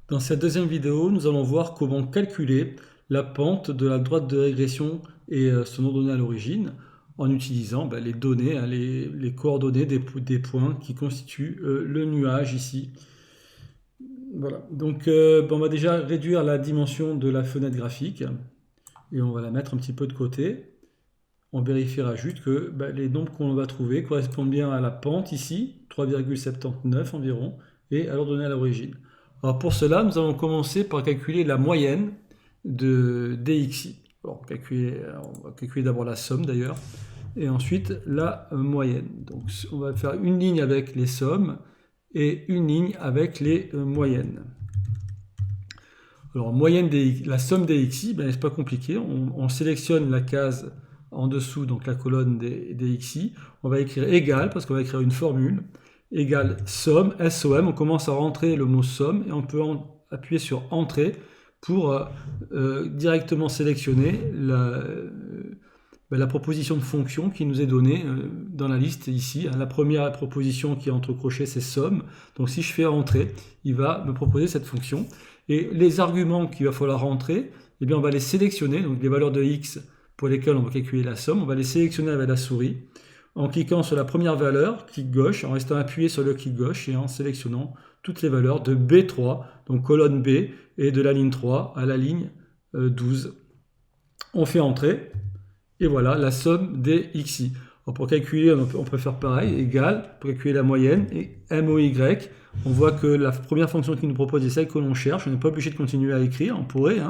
Dans cette deuxième vidéo, nous allons voir comment calculer la pente de la droite de régression et son nom donné à l'origine en utilisant les données, les coordonnées des points qui constituent le nuage ici. Voilà, donc on va déjà réduire la dimension de la fenêtre graphique et on va la mettre un petit peu de côté. On vérifiera juste que les nombres qu'on va trouver correspondent bien à la pente ici, 3,79 environ, et à l'ordonnée à l'origine. Alors pour cela, nous allons commencer par calculer la moyenne de dxi. Alors on va calculer d'abord la somme d'ailleurs, et ensuite la moyenne. Donc on va faire une ligne avec les sommes et une ligne avec les moyennes. Alors moyenne la somme dxi, c'est pas compliqué, on sélectionne la case en dessous, donc la colonne des xi, on va écrire égal, parce qu'on va écrire une formule, égale somme, SOM, on commence à rentrer le mot somme, et on peut appuyer sur entrée pour directement sélectionner la proposition de fonction qui nous est donnée dans la liste ici. La première proposition qui est entre crochets, c'est somme, donc si je fais entrer, il va me proposer cette fonction, et les arguments qu'il va falloir rentrer, eh bien on va les sélectionner, donc les valeurs de x pour lesquelles on va calculer la somme, on va les sélectionner avec la souris, en cliquant sur la première valeur, clic gauche, en restant appuyé sur le clic gauche et en sélectionnant toutes les valeurs de B3, donc colonne B, et de la ligne 3 à la ligne 12. On fait entrer, et voilà la somme des xi. Alors pour calculer, on peut faire pareil, égal, pour calculer la moyenne, et MOY, on voit que la première fonction qu'il nous propose est celle que l'on cherche, on n'est pas obligé de continuer à écrire, on pourrait,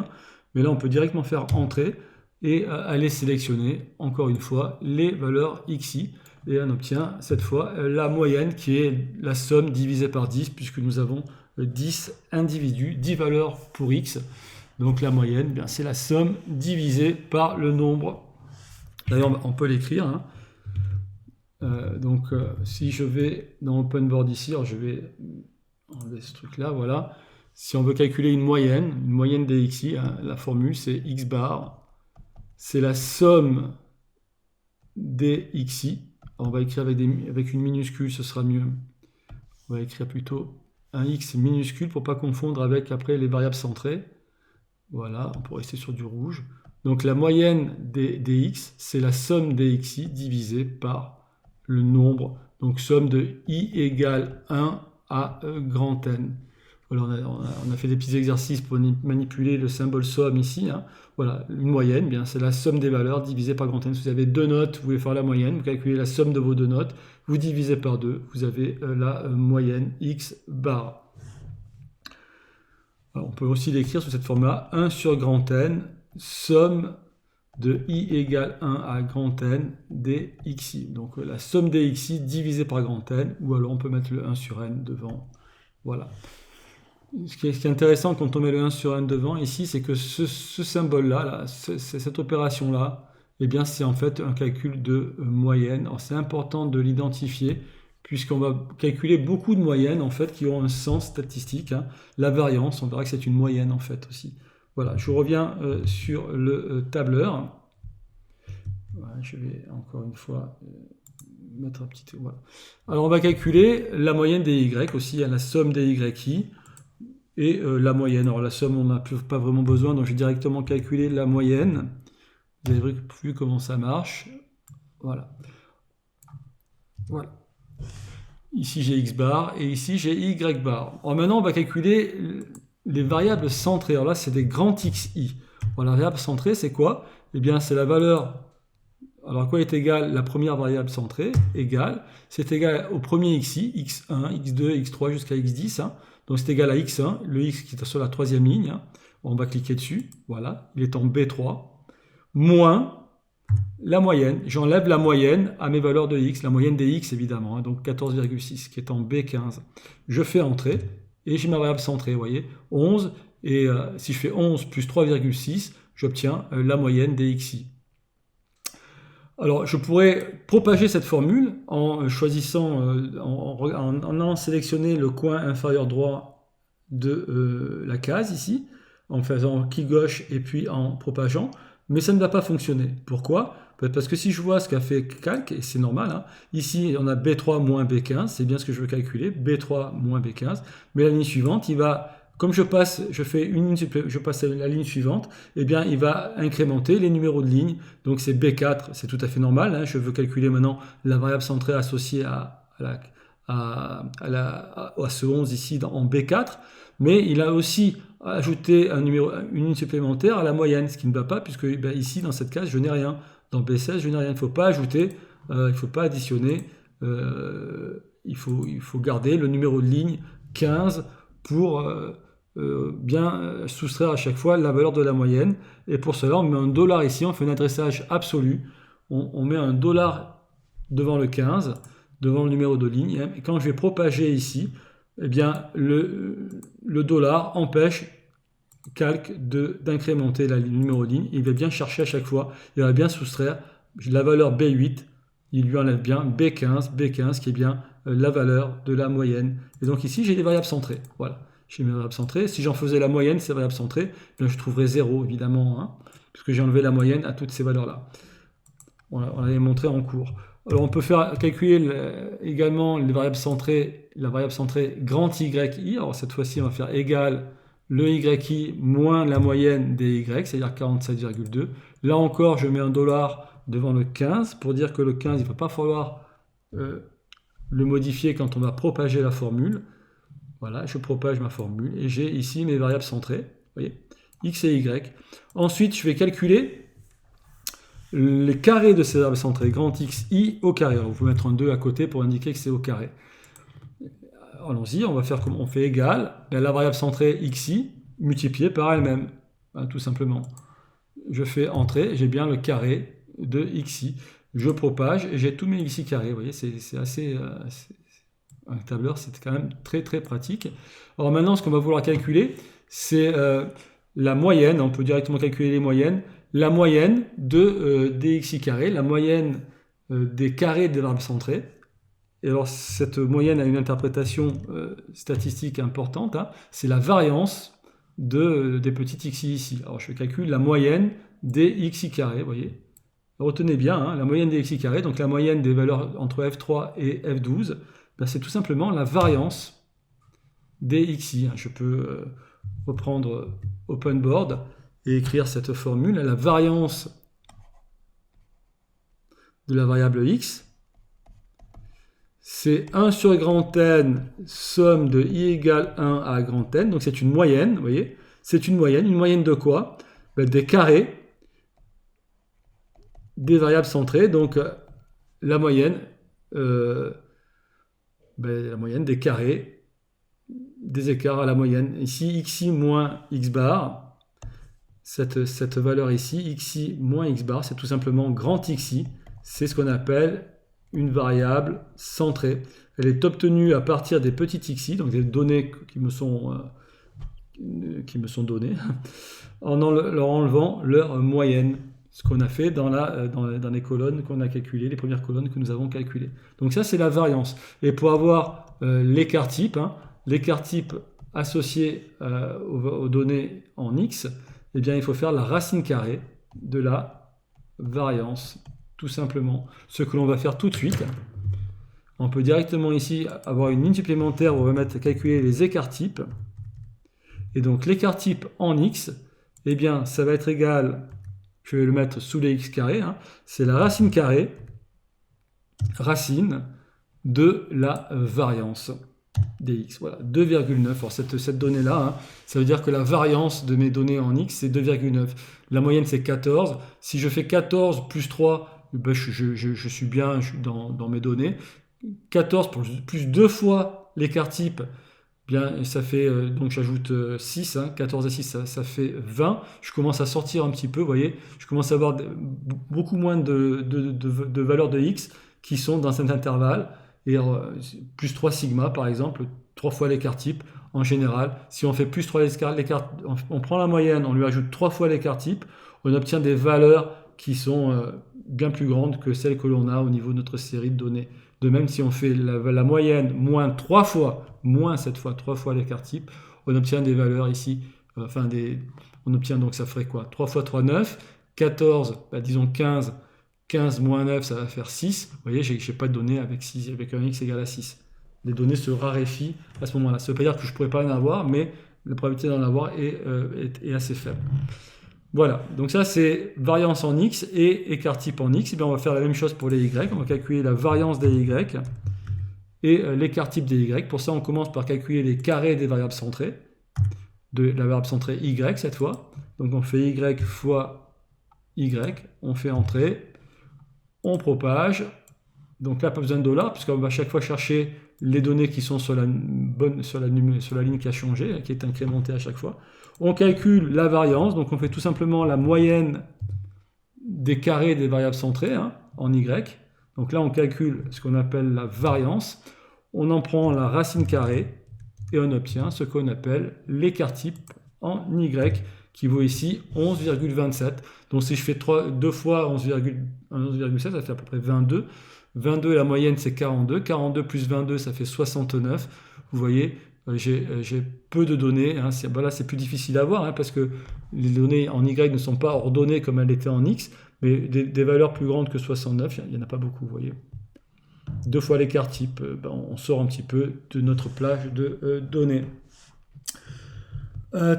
mais là on peut directement faire entrer, et aller sélectionner encore une fois les valeurs xi et on obtient cette fois la moyenne qui est la somme divisée par 10 puisque nous avons 10 individus, 10 valeurs pour x. Donc la moyenne, c'est la somme divisée par le nombre. D'ailleurs, on peut l'écrire. Si je vais dans OpenBoard ici, alors je vais enlever ce truc-là, voilà. Si on veut calculer une moyenne des xi, la formule c'est x bar. C'est la somme des xi. On va écrire avec une minuscule, ce sera mieux. On va écrire plutôt un x minuscule pour ne pas confondre avec après les variables centrées. Voilà, on peut rester sur du rouge. Donc la moyenne des x, c'est la somme des xi divisée par le nombre. Donc somme de i égale 1 à grand N. Voilà, on a fait des petits exercices pour manipuler le symbole somme ici. Voilà, une moyenne, c'est la somme des valeurs divisée par grand N. Si vous avez deux notes, vous voulez faire la moyenne, vous calculez la somme de vos deux notes, vous divisez par 2, vous avez la moyenne x bar. Alors, on peut aussi l'écrire sous cette forme-là, 1 sur grand N, somme de i égale 1 à grand N des xi. Donc la somme des xi divisée par grand N, ou alors on peut mettre le 1 sur n devant. Voilà. Ce qui est intéressant quand on met le 1 sur n devant ici, c'est que ce symbole-là, cette opération-là, c'est en fait un calcul de moyenne. Alors c'est important de l'identifier puisqu'on va calculer beaucoup de moyennes en fait qui ont un sens statistique. La variance, on verra que c'est une moyenne en fait aussi. Voilà, je reviens sur le tableur. Voilà, je vais encore une fois mettre un petit... Voilà. Alors on va calculer la moyenne des y aussi, la somme des yi. Et la moyenne. Alors la somme, on n'a pas vraiment besoin, donc je vais directement calculer la moyenne. Vous avez vu comment ça marche. Voilà. Voilà. Ici j'ai x bar et ici j'ai y bar. Alors maintenant, on va calculer les variables centrées. Alors là, c'est des grands xi. Alors la variable centrée, c'est quoi? Eh bien, c'est la valeur... Alors à quoi est égale la première variable centrée? Égale, c'est égal au premier xi, x1, x2, x3 jusqu'à x10. Donc c'est égal à x1, le x qui est sur la troisième ligne. On va cliquer dessus, voilà, il est en B3, moins la moyenne. J'enlève la moyenne à mes valeurs de x, la moyenne des x évidemment, donc 14,6 qui est en B15. Je fais entrer et j'ai ma variable centrée, vous voyez, 11. Et si je fais 11 plus 3,6, j'obtiens la moyenne des xi. Alors, je pourrais propager cette formule en choisissant, en allant sélectionner le coin inférieur droit de la case ici, en faisant clic gauche et puis en propageant, mais ça ne va pas fonctionner. Pourquoi? Parce que si je vois ce qu'a fait calc, et c'est normal, ici on a B3 moins B15, c'est bien ce que je veux calculer, B3 moins B15, mais la ligne suivante, il va comme je passe à la ligne suivante, eh bien, il va incrémenter les numéros de ligne. Donc c'est B4, c'est tout à fait normal, hein. Je veux calculer maintenant la variable centrée associée à ce 11 ici en B4, mais il a aussi ajouté une ligne supplémentaire à la moyenne, ce qui ne va pas, puisque ici, dans cette case, je n'ai rien. Dans B16, je n'ai rien. Il ne faut pas ajouter, il ne faut pas additionner, il faut garder le numéro de ligne 15 pour bien soustraire à chaque fois la valeur de la moyenne. Et pour cela, on met un dollar ici, on fait un adressage absolu. On met un dollar devant le 15, devant le numéro de ligne. Et quand je vais propager ici, eh bien, le dollar empêche calque d'incrémenter le numéro de ligne. Il va bien chercher à chaque fois, il va bien soustraire la valeur B8, il lui enlève bien B15 qui est bien la valeur de la moyenne. Et donc ici, j'ai des variables centrées. Voilà, j'ai mes variables centrées. Si j'en faisais la moyenne, ces variables centrées, bien, je trouverais 0, évidemment, hein, puisque j'ai enlevé la moyenne à toutes ces valeurs-là. On l'avait montré en cours. Alors on peut calculer également les variables centrées, la variable centrée grand YI. Alors cette fois-ci, on va faire égal le YI moins la moyenne des Y, c'est-à-dire 47,2. Là encore, je mets un dollar devant le 15 pour dire que le 15, il ne va pas falloir le modifier quand on va propager la formule. Voilà, je propage ma formule et j'ai ici mes variables centrées, vous voyez, X et Y. Ensuite, je vais calculer les carrés de ces variables centrées, grand XI au carré. Alors, vous pouvez mettre un 2 à côté pour indiquer que c'est au carré. Allons-y, on va faire comme on fait égal la variable centrée XI multipliée par elle-même, hein, tout simplement. Je fais entrer, j'ai bien le carré de XI. Je propage et j'ai tous mes XI carrés. Vous voyez, c'est assez... un tableur, c'est quand même très très pratique. Alors maintenant, ce qu'on va vouloir calculer, c'est la moyenne. On peut directement calculer les moyennes. La moyenne des XI carrés, la moyenne des carrés des variables centrées. Et alors, cette moyenne a une interprétation statistique importante, hein. C'est la variance des petits xi ici. Alors, je calcule la moyenne des xi carrés, vous voyez. Retenez bien, hein, la moyenne des xi carrés, donc la moyenne des valeurs entre f3 et f12, ben, c'est tout simplement la variance des xi. Je peux reprendre OpenBoard et écrire cette formule. La variance de la variable x, c'est 1 sur grand N, somme de i égale 1 à grand N. Donc c'est une moyenne, vous voyez. C'est une moyenne de quoi? Ben, des carrés des variables centrées. Donc la moyenne des carrés des écarts à la moyenne. Ici, xi moins x bar. Cette valeur ici, xi moins x bar, c'est tout simplement grand xi. C'est ce qu'on appelle une variable centrée. Elle est obtenue à partir des petits xi, donc des données qui me sont données, en leur enlevant leur moyenne. Ce qu'on a fait dans les colonnes qu'on a calculées, les premières colonnes que nous avons calculées. Donc ça, c'est la variance. Et pour avoir l'écart type, hein, l'écart type associé aux données en x, eh bien, il faut faire la racine carrée de la variance, tout simplement. Ce que l'on va faire tout de suite. On peut directement ici avoir une ligne supplémentaire où on va calculer les écarts types. Et donc l'écart type en x, eh bien, ça va être égal, je vais le mettre sous les x carrés, hein, c'est la racine carrée, racine de la variance des x. Voilà, 2,9. Alors cette donnée-là, hein, ça veut dire que la variance de mes données en x, c'est 2,9. La moyenne, c'est 14. Si je fais 14 plus 3, ben je suis bien dans mes données. 14 plus 2 fois l'écart type, bien, ça fait, donc j'ajoute 6, hein, 14 et 6, ça fait 20. Je commence à sortir un petit peu, vous voyez. Je commence à avoir beaucoup moins de valeurs de x qui sont dans cet intervalle. Et plus 3 sigma, par exemple, 3 fois l'écart type. En général, si on fait plus 3 l'écart, on prend la moyenne, on lui ajoute 3 fois l'écart type, on obtient des valeurs qui sont bien plus grandes que celles que l'on a au niveau de notre série de données. De même, si on fait la moyenne moins 3 fois, moins cette fois 3 fois l'écart type, on obtient des valeurs ici, on obtient donc ça ferait quoi? 3 fois 3, 9, 14, disons 15, 15 moins 9, ça va faire 6. Vous voyez, je n'ai pas de données avec un x égale à 6. Les données se raréfient à ce moment-là. Ça ne veut pas dire que je ne pourrais pas en avoir, mais la probabilité d'en avoir est assez faible. Voilà, donc ça c'est variance en x et écart type en x. Et bien on va faire la même chose pour les y. On va calculer la variance des y et l'écart type des y. Pour ça, on commence par calculer les carrés des variables centrées, de la variable centrée y cette fois. Donc on fait y fois y, on fait entrer, on propage. Donc là, pas besoin de dollar, puisqu'on va à chaque fois chercher les données qui sont sur la ligne qui a changé, qui est incrémentée à chaque fois. On calcule la variance, donc on fait tout simplement la moyenne des carrés des variables centrées en y. Donc là, on calcule ce qu'on appelle la variance. On en prend la racine carrée et on obtient ce qu'on appelle l'écart type en y, qui vaut ici 11,27. Donc si je fais 2 fois 11,7, ça fait à peu près 22. 22, la moyenne, c'est 42. 42 plus 22, ça fait 69. Vous voyez, j'ai peu de données. Là, c'est plus difficile à voir parce que les données en y ne sont pas ordonnées comme elles étaient en x, mais des valeurs plus grandes que 69, il n'y en a pas beaucoup, vous voyez. 2 fois l'écart type, on sort un petit peu de notre plage de données.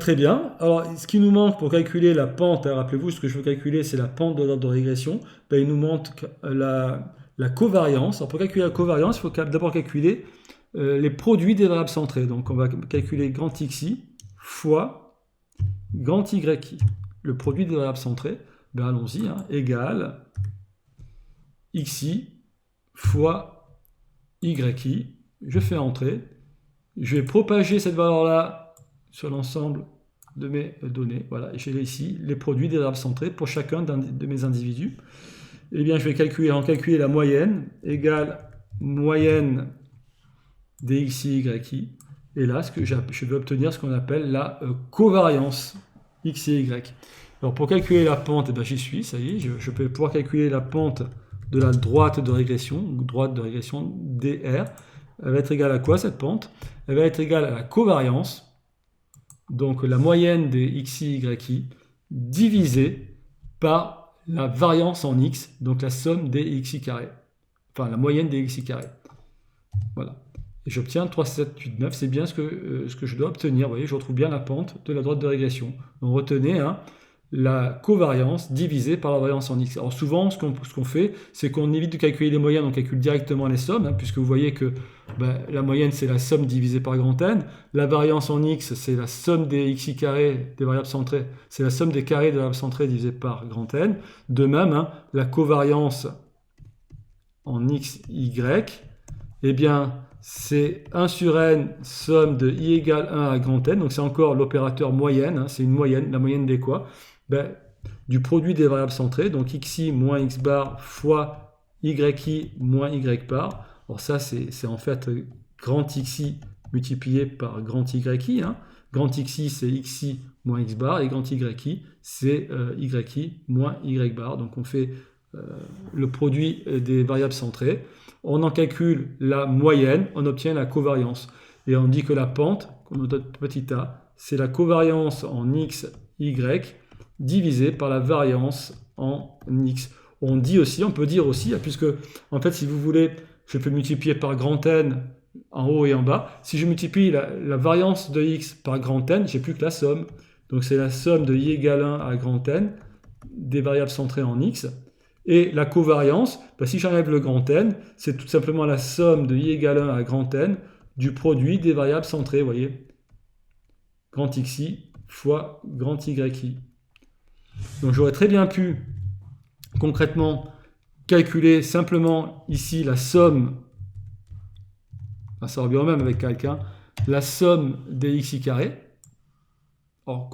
Très bien. Alors, ce qui nous manque pour calculer la pente, rappelez-vous, ce que je veux calculer, c'est la pente de l'ordre de régression. Il nous manque la covariance. Alors, pour calculer la covariance, il faut d'abord calculer les produits des variables centrées. Donc, on va calculer grand xi fois grand yi. Le produit des variables centrées, allons-y, égale xi fois yi. Je fais entrer. Je vais propager cette valeur-là sur l'ensemble de mes données. Voilà, et j'ai ici les produits des variables centrées pour chacun de mes individus. Eh bien, je vais calculer la moyenne, égale moyenne des xi, yi. Et là, je vais obtenir ce qu'on appelle la covariance xi, y. Alors, pour calculer la pente, j'y suis, ça y est, je peux pouvoir calculer la pente de la droite de régression, dr. Elle va être égale à quoi, cette pente? Elle va être égale à la covariance, donc la moyenne des xi, yi, divisée par la variance en x, donc la somme des xi carrés. Enfin, la moyenne des xi carrés. Voilà. Et j'obtiens 3,789, c'est bien ce que je dois obtenir. Vous voyez, je retrouve bien la pente de la droite de régression. Donc retenez la covariance divisée par la variance en x. Alors souvent, ce qu'on fait, c'est qu'on évite de calculer les moyennes, on calcule directement les sommes, puisque vous voyez que la moyenne, c'est la somme divisée par grand N. La variance en x, c'est la somme des xi carrés des variables centrées, c'est la somme des carrés des variables centrées divisée par grand N. De même, la covariance en x, y, eh bien, c'est 1 sur n, somme de i égale 1 à grand N. Donc c'est encore l'opérateur moyenne, c'est une moyenne. La moyenne des quoi? Du produit des variables centrées, donc xi moins x bar fois yi moins y bar. Alors ça, c'est en fait grand xi multiplié par grand yi. Grand xi, c'est xi moins x bar, et grand yi, c'est yi moins y bar. Donc on fait le produit des variables centrées. On en calcule la moyenne, on obtient la covariance. Et on dit que la pente, qu'on note petit a, c'est la covariance en x, y, divisé par la variance en x. On peut dire aussi, puisque en fait, si vous voulez, je peux multiplier par grand N en haut et en bas. Si je multiplie la variance de x par grand N, j'ai plus que la somme. Donc c'est la somme de i égale 1 à grand N des variables centrées en x. Et la covariance, si j'enlève le grand N, c'est tout simplement la somme de i égale 1 à grand N du produit des variables centrées, vous voyez. Grand xi fois grand yi. Donc j'aurais très bien pu concrètement calculer simplement ici la somme, ça revient au même avec quelqu'un, la somme des xi carrés, or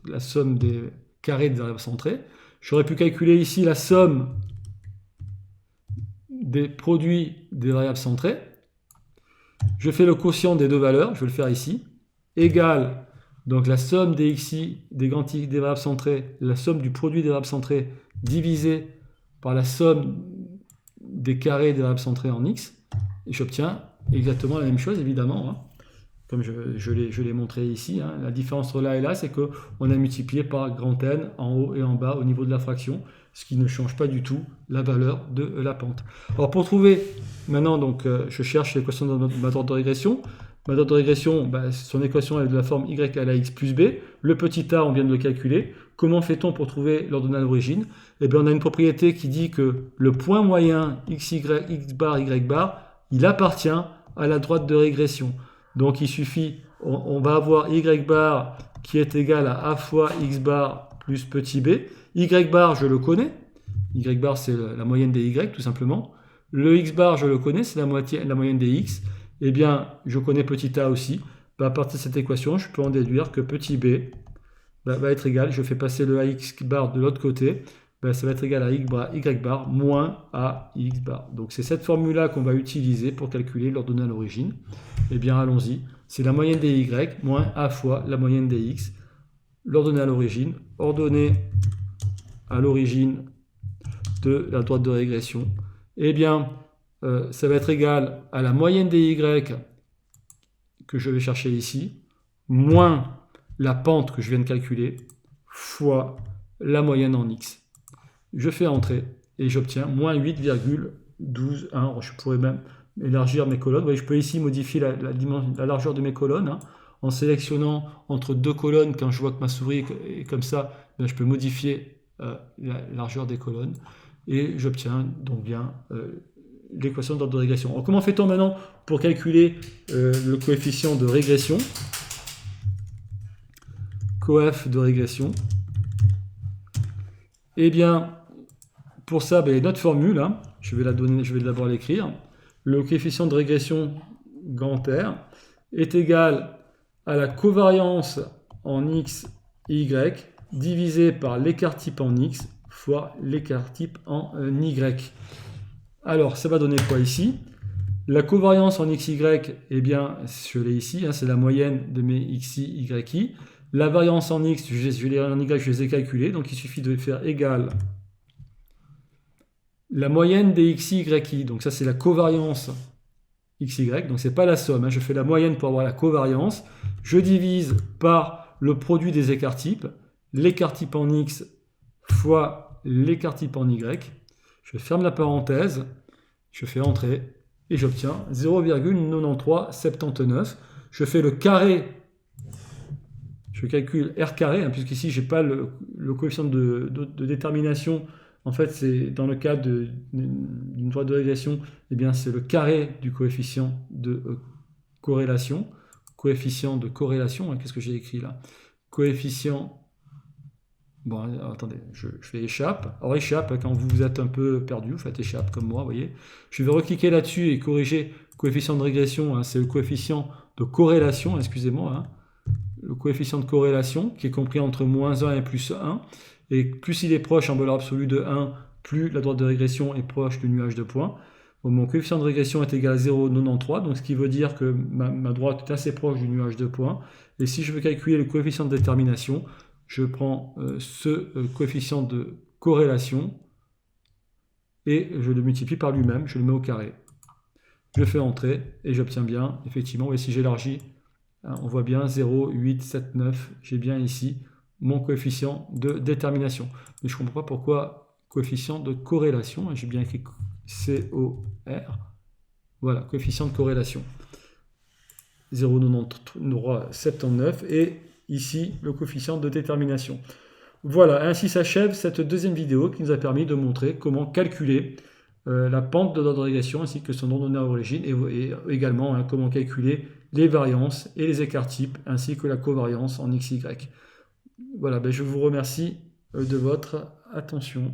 la somme des carrés des variables centrées. J'aurais pu calculer ici la somme des produits des variables centrées. Je fais le quotient des deux valeurs, je vais le faire ici, égale donc la somme des xi, des variables centrées, la somme du produit des variables centrées divisé par la somme des carrés des variables centrées en x, et j'obtiens exactement la même chose, évidemment, comme je l'ai montré ici. La différence entre là et là, c'est qu'on a multiplié par grand N en haut et en bas au niveau de la fraction, ce qui ne change pas du tout la valeur de la pente. Alors pour trouver, maintenant, je cherche l'équation de ma droite de régression. Ma droite de régression, son équation est de la forme y égale à x plus b. Le petit a, on vient de le calculer. Comment fait-on pour trouver l'ordonnée à l'origine? Eh bien, on a une propriété qui dit que le point moyen x bar, y bar, il appartient à la droite de régression. Donc, il suffit, on va avoir y bar qui est égal à a fois x bar plus petit b. Y bar, je le connais. Y bar, c'est la moyenne des y, tout simplement. Le x bar, je le connais, c'est la moyenne des x. Eh bien, je connais petit a aussi. À partir de cette équation, je peux en déduire que petit b va être égal, je fais passer le ax bar de l'autre côté, ça va être égal à y bar moins ax bar. Donc c'est cette formule-là qu'on va utiliser pour calculer l'ordonnée à l'origine. Eh bien, allons-y. C'est la moyenne des y moins a fois la moyenne des x. L'ordonnée à l'origine, ordonnée à l'origine de la droite de régression. Eh bien, ça va être égal à la moyenne des y que je vais chercher ici, moins la pente que je viens de calculer, fois la moyenne en x. Je fais entrer et j'obtiens moins 8,121. Je pourrais même élargir mes colonnes. Voyez, je peux ici modifier la largeur de mes colonnes. En sélectionnant entre deux colonnes, quand je vois que ma souris est comme ça, je peux modifier la largeur des colonnes. Et j'obtiens donc bien l'équation d'ordre de régression. Alors, comment fait-on maintenant pour calculer le coefficient de régression? Coef de régression. Eh bien, pour ça, notre formule, je vais d'abord l'écrire. Le coefficient de régression grand R est égal à la covariance en x et y divisé par l'écart type en x fois l'écart type en y. Alors, ça va donner quoi ici? La covariance en xy, eh bien, je l'ai ici, c'est la moyenne de mes xi, yi. La variance en x, en y, je les ai calculées, donc il suffit de faire égal la moyenne des xi, yi, donc ça c'est la covariance xy, donc c'est pas la somme, je fais la moyenne pour avoir la covariance, je divise par le produit des écarts types, l'écart type en x fois l'écart type en y, je ferme la parenthèse, je fais entrer, et j'obtiens 0,9379. Je fais le carré, je calcule R carré, puisqu'ici je n'ai pas le coefficient de détermination. En fait, c'est dans le cas d'une droite de régression, eh bien c'est le carré du coefficient de corrélation. Coefficient de corrélation, qu'est-ce que j'ai écrit là? Coefficient... Bon, attendez, je fais échappe. Alors échappe, quand vous êtes un peu perdu, vous faites échappe comme moi, vous voyez. Je vais recliquer là-dessus et corriger coefficient de régression, c'est le coefficient de corrélation, excusez-moi. Le coefficient de corrélation qui est compris entre moins 1 et plus 1. Et plus il est proche en valeur absolue de 1, plus la droite de régression est proche du nuage de points. Donc, mon coefficient de régression est égal à 0,93, donc ce qui veut dire que ma droite est assez proche du nuage de points. Et si je veux calculer le coefficient de détermination, je prends ce coefficient de corrélation et je le multiplie par lui-même, je le mets au carré. Je fais entrer et j'obtiens bien, effectivement, et si j'élargis, on voit bien 0,879, j'ai bien ici mon coefficient de détermination. Mais je ne comprends pas pourquoi coefficient de corrélation, j'ai bien écrit COR, voilà, coefficient de corrélation. 0,79 et ici le coefficient de détermination. Voilà, ainsi s'achève cette deuxième vidéo qui nous a permis de montrer comment calculer la pente de l'ordre de régression ainsi que son ordonnée à l'origine et également comment calculer les variances et les écarts types ainsi que la covariance en XY. Voilà, je vous remercie de votre attention.